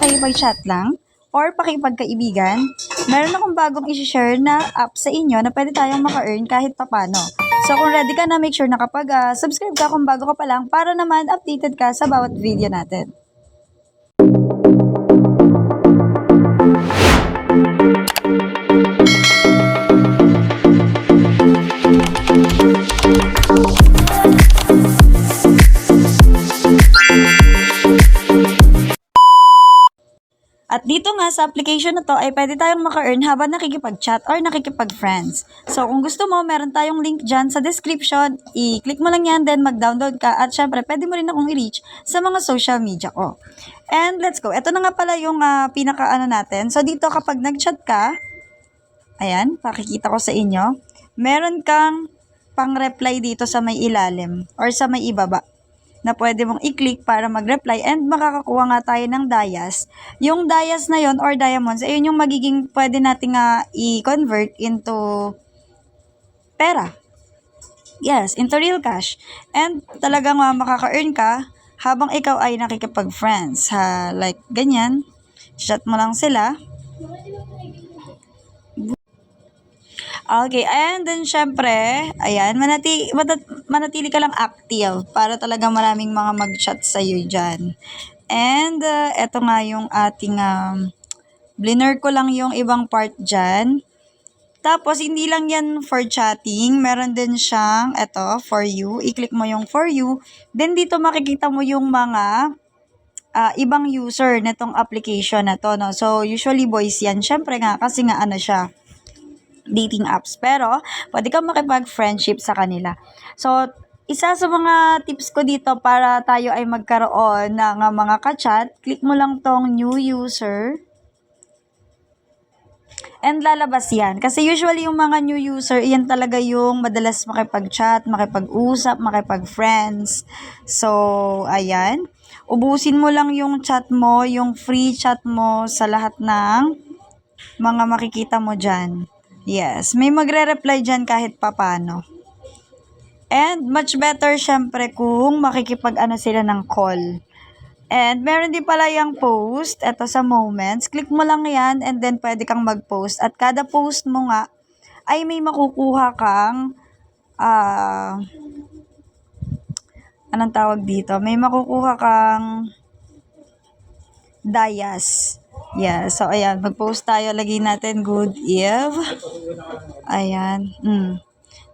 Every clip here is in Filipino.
pakipag-chat lang or pakipagkaibigan, meron akong bagong isi-share na app sa inyo na pwede tayong maka-earn kahit papano. So kung ready ka na, make sure na kapag subscribe ka kung bago ka pa lang para naman updated ka sa bawat video natin. At dito nga sa application na to ay pwede tayong maka-earn habang nakikipag-chat or nakikipag-friends. So kung gusto mo, meron tayong link dyan sa description. I-click mo lang yan, then mag-download ka. At syempre, pwede mo rin akong i-reach sa mga social media ko. And let's go. Ito na nga pala yung pinaka-ano natin. So dito kapag nag-chat ka, ayan, pakikita ko sa inyo. Meron kang pang-reply dito sa may ilalim or sa may ibaba na pwede mong i-click para mag-reply and makakakuha nga tayo ng Dayas. Yung Dayas na yon or diamonds, ayun yung magiging pwede nating i-convert into pera. Yes, into real cash. And talagang makaka-earn ka habang ikaw ay nakikipag-friends. Like ganyan, chat mo lang sila. Okay, and then syempre, ayan, manatili ka lang active para talaga maraming mga mag-chat sa'yo dyan. And eto nga yung ating, bliner ko lang yung ibang part dyan. Tapos, hindi lang yan for chatting, meron din siyang, eto, for you. I-click mo yung for you. Then dito makikita mo yung mga ibang user netong application na to, no? So, usually boys yan. Syempre nga, kasi nga ano siya, dating apps. Pero, pwede kang makipag-friendship sa kanila. So, isa sa mga tips ko dito para tayo ay magkaroon ng mga ka-chat, click mo lang tong new user. And lalabas yan. Kasi usually yung mga new user, yan talaga yung madalas makipag-chat, makipag-usap, makipag-friends. So, ayan. Ubusin mo lang yung chat mo, yung free chat mo sa lahat ng mga makikita mo dyan. Yes, may magre-reply dyan kahit papano. And much better syempre kung makikipag-ano sila ng call. And meron din pala yung post, eto sa moments. Click mo lang yan and then pwede kang mag-post. At kada post mo nga ay may makukuha kang anong tawag dito? May makukuha kang Dayas. Yeah, so ayan, mag-post tayo, lagay natin good Eve. Ayan.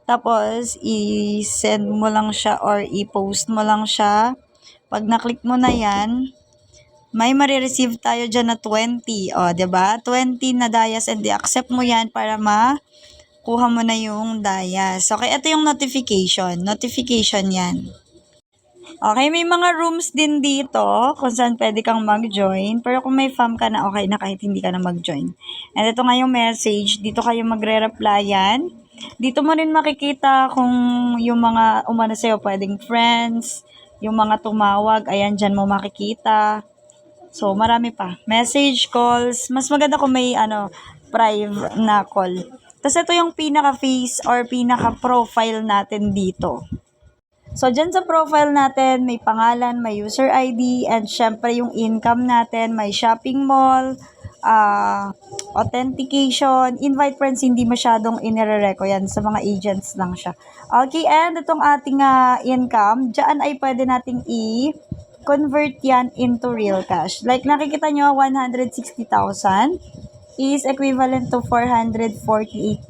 Tapos, i-send mo lang siya or i-post mo lang siya. Pag na-click mo na yan, may marireceive tayo dyan na 20. O, diba? 20 na Dayas and i-accept mo yan para makuha mo na yung Dayas. Okay, ito yung notification. Notification yan. Okay, may mga rooms din dito kung saan pwede kang mag-join. Pero kung may fam ka na, okay na kahit hindi ka na mag-join. And ito nga yung message. Dito kayo magre-replyan. Dito mo rin makikita kung yung mga umano sa'yo pwedeng friends, yung mga tumawag, ayan, dyan mo makikita. So, marami pa. Message, calls. Mas maganda kung may private na call. Tapos ito yung pinaka-face or pinaka-profile natin dito. So, dyan sa profile natin, may pangalan, may user ID, and syempre yung income natin, may shopping mall, authentication, invite friends, hindi masyadong inire-reco yan, sa mga agents lang siya. Okay, and itong ating income, dyan ay pwede nating i-convert yan into real cash. Like, nakikita nyo, 160,000 is equivalent to 448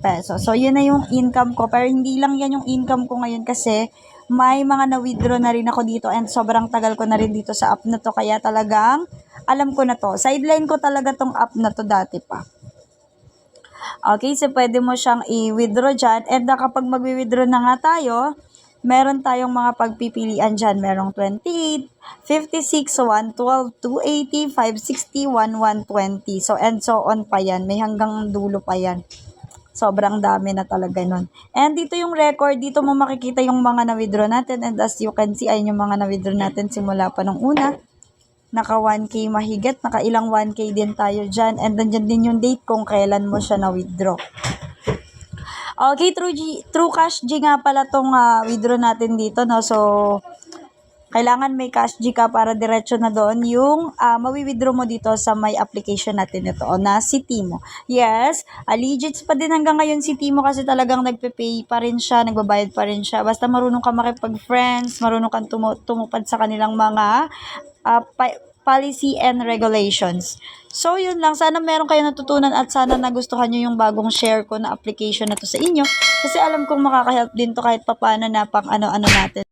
pesos. So, yun na yung income ko, pero hindi lang yan yung income ko ngayon kasi may mga na-withdraw na rin ako dito and sobrang tagal ko na rin dito sa app na to. Kaya talagang alam ko na to. Sideline ko talaga tong app na to dati pa. Okay, so pwede mo siyang i-withdraw dyan. And kapag mag-withdraw na nga tayo, meron tayong mga pagpipilian dyan. Merong 28, 56, 112, 280, 560, 1120. So, and so on pa yan. May hanggang dulo pa yan. Sobrang dami na talaga nun. And dito yung record, dito mo makikita yung mga na-withdraw natin. And as you can see, ayun yung mga na-withdraw natin simula pa nung una. Naka 1K mahigit, naka ilang 1K din tayo dyan. And then din yung date kung kailan mo siya na-withdraw. Okay, True Cash G nga pala tong withdraw natin dito, no? So, Kailangan may cash G ka para diretso na doon yung mawi-withdraw mo dito sa may application natin ito o na si Timo. Yes, legit pa din hanggang ngayon si Timo kasi talagang nagpe-pay pa rin siya, nagbabayad pa rin siya. Basta marunong ka makipag-friends, marunong kang tumupad sa kanilang mga policy and regulations. So, yun lang. Sana meron kayo natutunan at sana nagustuhan nyo yung bagong share ko na application na to sa inyo. Kasi alam kong makaka-help din to kahit papano na pang ano-ano natin.